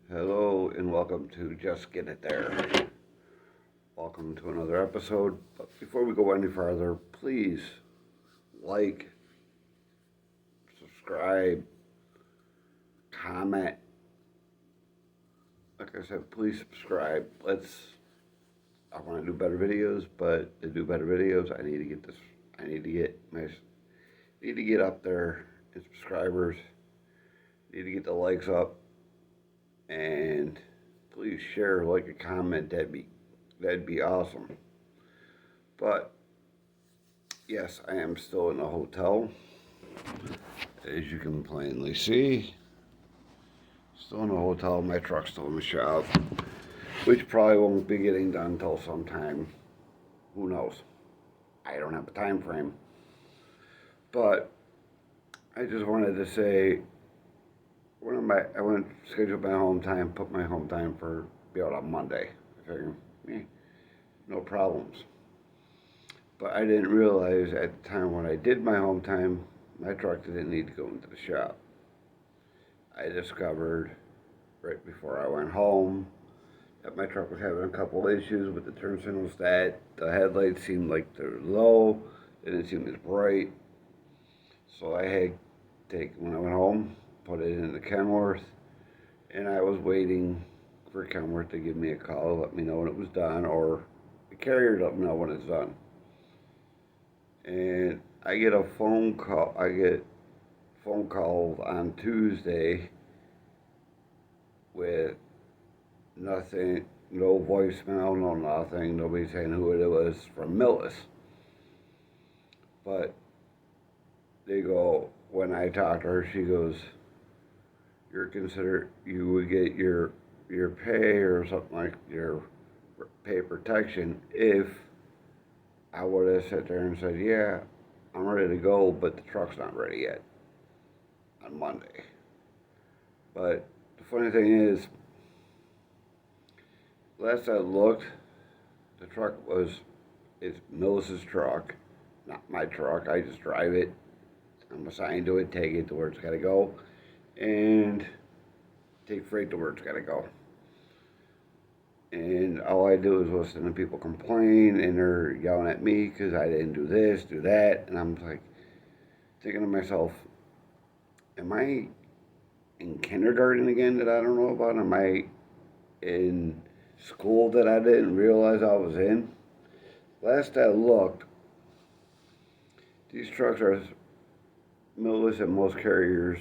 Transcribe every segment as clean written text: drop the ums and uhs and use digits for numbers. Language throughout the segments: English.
Hello and welcome to Just Get It There. Welcome to another episode. But before we go any further, please like, subscribe, comment. Like I said, please subscribe. I want to do better videos, but to do better videos, I need to get this. I need to get up there in subscribers. Need to get the likes up, and please share, like, a comment. That'd be awesome. But yes, I am still in a hotel, as you can plainly see. Still in a hotel. My truck's still in the shop, which probably won't be getting done until sometime. Who knows? I don't have a time frame. But I just wanted to say, I went to schedule my home time, put my home time for be out on Monday. I figured, no problems. But I didn't realize at the time when I did my home time, my truck didn't need to go into the shop. I discovered right before I went home that my truck was having a couple issues with the turn signals, that the headlights seemed like they're low, they didn't seem as bright. So I had when I went home, put it into Kenworth, and I was waiting for Kenworth to give me a call, let me know when it was done, or the carrier let me know when it's done. And I get phone calls on Tuesday with nothing, no voicemail, no nothing, nobody saying who it was, from Millis. But when I talked to her, she goes, you would get your pay or something, like your pay protection, if I would have sat there and said, yeah, I'm ready to go, but the truck's not ready yet on Monday. But the funny thing is, last I looked, it's Millis's truck, not my truck. I just drive it. I'm assigned to it, take it to where it's got to go, and take freight to where it's got to go. And all I do is listen to people complain, and they're yelling at me because I didn't do this, do that, and I'm like thinking to myself, am I in kindergarten again that I don't know about? Am I in school that I didn't realize I was in? Last I looked, these trucks are Millis and most carriers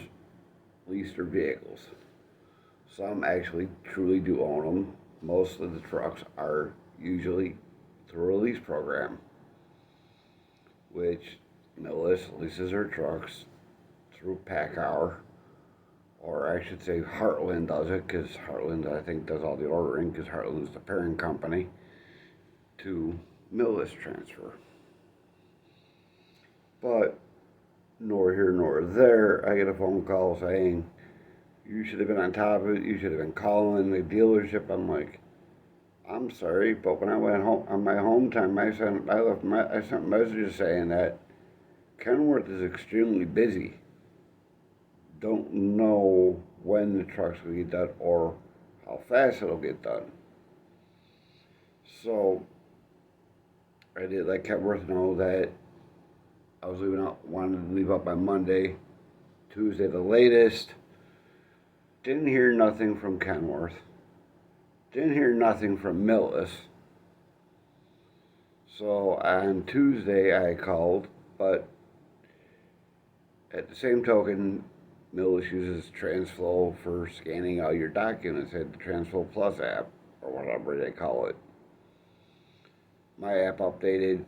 lease their vehicles. Some actually truly do own them. Most of the trucks are usually through a lease program, which Millis leases her trucks through PACKHOUR, or I should say Heartland does it, because Heartland, I think, does all the ordering, because Heartland is the parent company to Millis Transfer. But nor here nor there, I get a phone call saying, you should have been on top of it, you should have been calling the dealership. I'm like, I'm sorry, but when I went home on my home time, I sent messages saying that Kenworth is extremely busy. Don't know when the trucks will get done or how fast it'll get done. So I did let Kenworth know that I was wanted to leave out by Monday, Tuesday the latest. Didn't hear nothing from Kenworth. Didn't hear nothing from Millis. So on Tuesday I called, but at the same token, Millis uses TransFlow for scanning all your documents at the TransFlow Plus app, or whatever they call it. My app updated,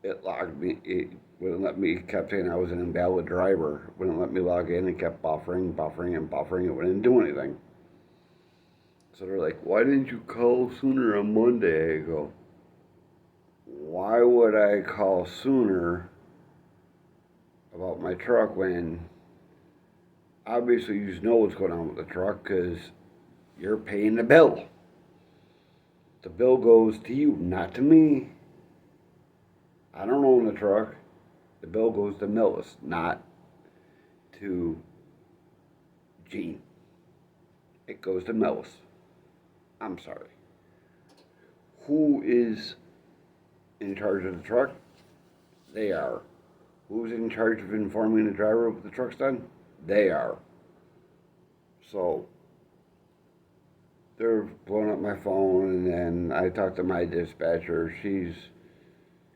it logged me, it wouldn't let me, kept saying I was an invalid driver, wouldn't let me log in, and kept buffering, it wouldn't do anything. So they're like, why didn't you call sooner on Monday? I go, why would I call sooner about my truck when obviously you know what's going on with the truck, because you're paying the bill. The bill goes to you, not to me. I don't own the truck. The bill goes to Millis, not to Gene. it goes to millis. I'm sorry. Who is in charge of the truck? They are. Who's in charge of informing the driver what the truck's done? They are. So they're blowing up my phone, and then I talk to my dispatcher. She's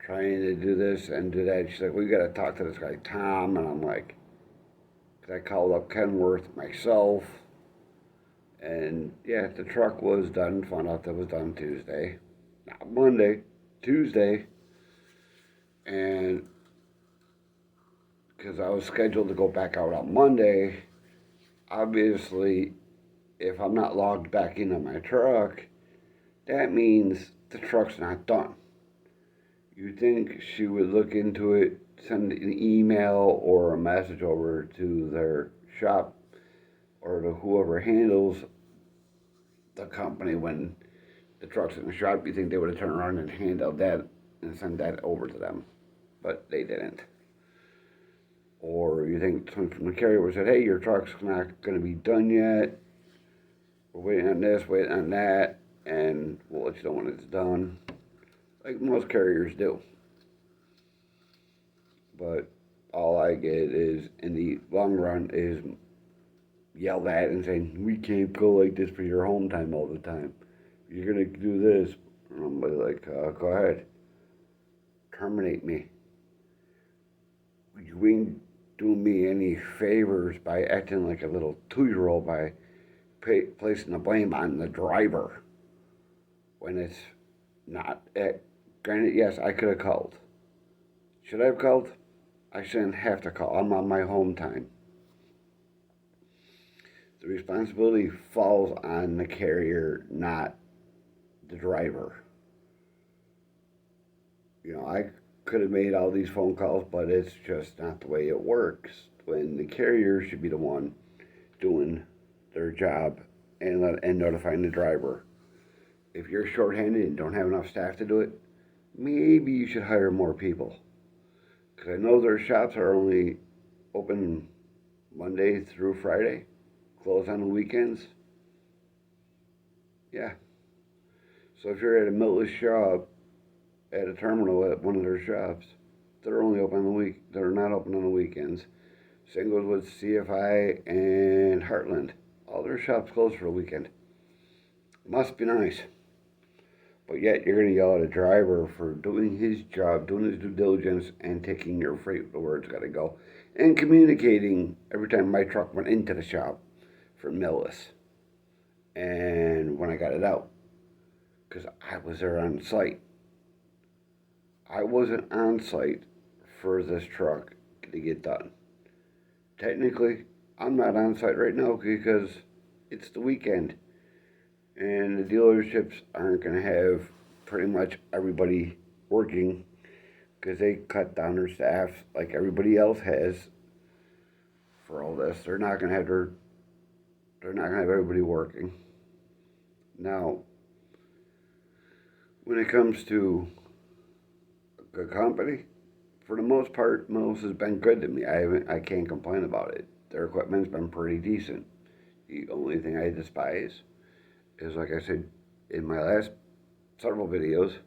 trying to do this and do that. She's like, "We got to talk to this guy Tom," and I'm like, I called up Kenworth myself, and yeah, the truck was done. Found out that it was done Tuesday, not Monday, Tuesday, and because I was scheduled to go back out on Monday, obviously, if I'm not logged back into my truck, that means the truck's not done. You think she would look into it, send an email or a message over to their shop or to whoever handles the company when the truck's in the shop. You think they would have turned around and handled that and sent that over to them, but they didn't. Or you think someone from the carrier would have said, "Hey, your truck's not going to be done yet. We're waiting on this, waiting on that, and we'll let you know when it's done," like most carriers do. But all I get is, in the long run, is yelled at and saying, "We can't go like this for your home time all the time. You're going to do this." And I'm like, "Go ahead. Terminate me. You ain't doing me any favors by acting like a little 2-year-old by placing the blame on the driver when it's not." Granted, yes, I could have called. Should I have called? I shouldn't have to call. I'm on my home time. The responsibility falls on the carrier, not the driver. I could have made all these phone calls, but it's just not the way it works. When the carrier should be the one doing their job and notifying the driver. If you're shorthanded and don't have enough staff to do it, maybe you should hire more people. Because I know their shops are only open Monday through Friday, closed on the weekends. Yeah. So if you're at a millis shop, at a terminal at one of their shops, they're only open on the week. They're not open on the weekends. Same goes with CFI and Heartland. All their shops closed for the weekend. Must be nice. But yet you're going to yell at a driver for doing his job, doing his due diligence, and taking your freight where it's got to go, and communicating every time my truck went into the shop for millis, and when I got it out, because I was there on site. I wasn't on site for this truck to get done. Technically, I'm not on site right now because it's the weekend, and the dealerships aren't going to have pretty much everybody working because they cut down their staff like everybody else has for all this. They're not going to have everybody working. Now, when it comes to a good company, for the most part, millis has been good to me. I can't complain about it. Their equipment's been pretty decent. The only thing I despise is, like I said in my last several videos,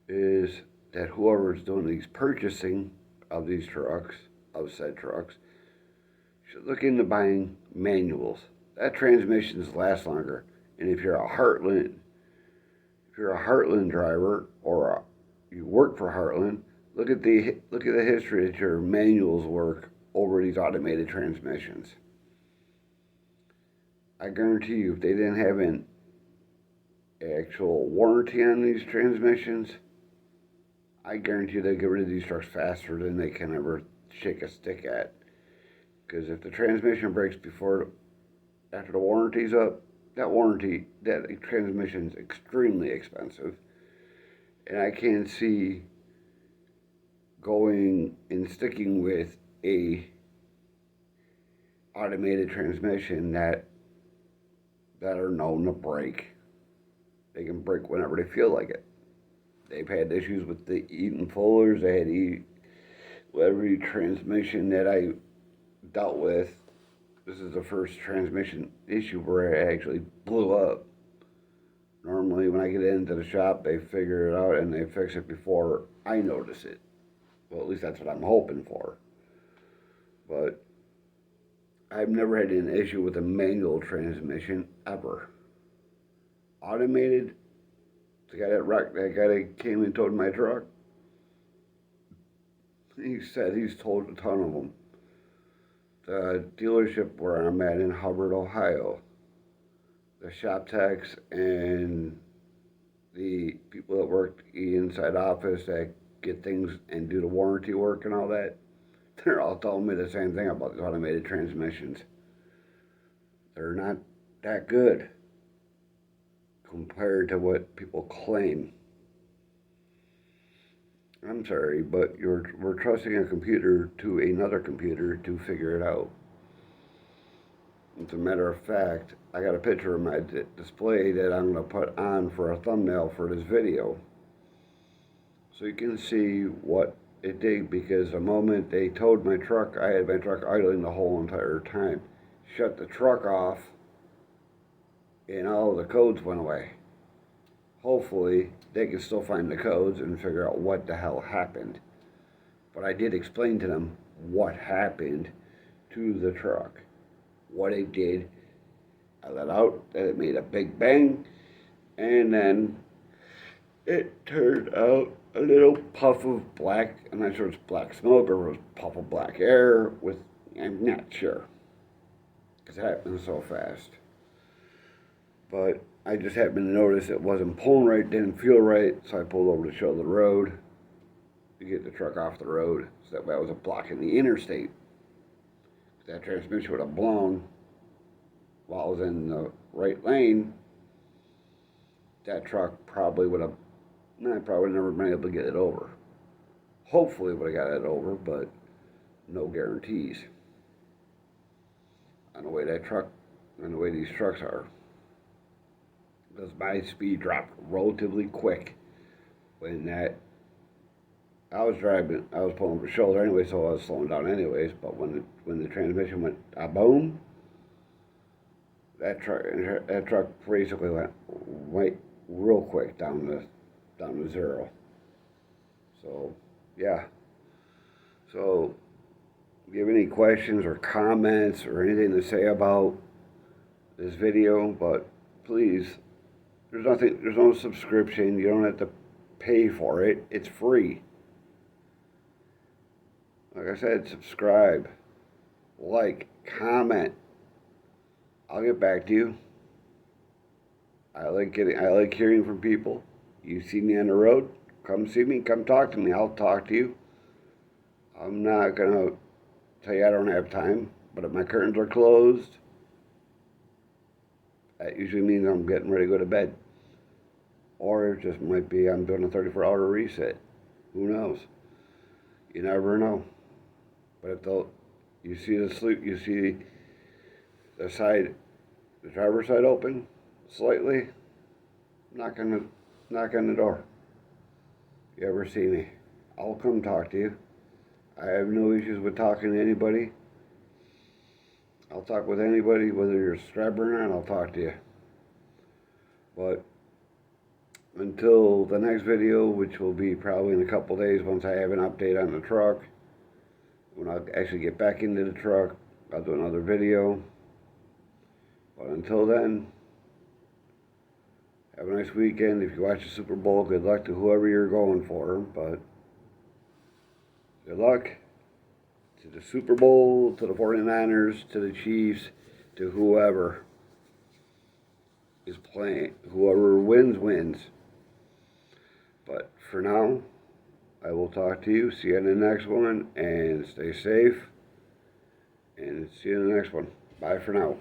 is that whoever's doing these purchasing of these trucks, of said trucks, should look into buying manuals. That transmissions last longer. And if you're a Heartland driver, or you work for Heartland, look at the history that your manuals work over these automated transmissions. I guarantee you, if they didn't have an actual warranty on these transmissions, I guarantee you they'd get rid of these trucks faster than they can ever shake a stick at. Because if the transmission breaks after the warranty's up, that transmission's extremely expensive. And I can't see going and sticking with a automated transmission that are known to break. They can break whenever they feel like it. They've had issues with the Eaton Fullers. They had every transmission that I dealt with this is the first transmission issue where it actually blew up. Normally when I get into the shop, they figure it out and they fix it before I notice it. Well, at least that's what I'm hoping for. But I've never had an issue with a manual transmission, ever. Automated, the guy that came and towed my truck, he said he's towed a ton of them. The dealership where I'm at in Hubbard, Ohio, the shop techs and the people that work the inside office that get things and do the warranty work and all that, they're all telling me the same thing about the automated transmissions. They're not that good compared to what people claim. I'm sorry, but we're trusting a computer to another computer to figure it out. As a matter of fact, I got a picture of my display that I'm going to put on for a thumbnail for this video. So you can see what it did, because the moment they towed my truck, I had my truck idling the whole entire time. Shut the truck off, and all the codes went away. Hopefully, they can still find the codes and figure out what the hell happened. But I did explain to them what happened to the truck. What it did. I let out that it made a big bang, and then it turned out a little puff of black, I'm not sure it's black smoke or it was a puff of black air with, I'm not sure, because it happened so fast. But I just happened to notice it wasn't pulling right, didn't feel right, so I pulled over to show the road, to get the truck off the road, so that way I wasn't blocking the interstate. That transmission would have blown while I was in the right lane. That truck probably would have, I probably never been able to get it over. Hopefully would have got it over, but no guarantees on the way these trucks are. Because my speed dropped relatively quick when I was pulling over the shoulder anyway, so I was slowing down anyways, but when the transmission went boom, that truck basically went real quick down to zero. So yeah. So if you have any questions or comments or anything to say about this video, but please, there's no subscription, you don't have to pay for it, it's free. Like I said, subscribe, like, comment. I'll get back to you. I like hearing from people. You see me on the road, come see me, come talk to me. I'll talk to you. I'm not gonna tell you I don't have time, but if my curtains are closed, that usually means I'm getting ready to go to bed. Or it just might be I'm doing a 34-hour reset. Who knows? You never know. But if you see the driver's side open slightly, knock on the door. You ever see me, I'll come talk to you. I have no issues with talking to anybody. I'll talk with anybody, whether you're stubborn or not, I'll talk to you. But until the next video, which will be probably in a couple days once I have an update on the truck, when I actually get back into the truck, I'll do another video. But until then, have a nice weekend. If you watch the Super Bowl, good luck to whoever you're going for. But good luck to the Super Bowl, to the 49ers, to the Chiefs, to whoever is playing. Whoever wins, wins. But for now, I will talk to you. See you in the next one, and stay safe. And see you in the next one. Bye for now.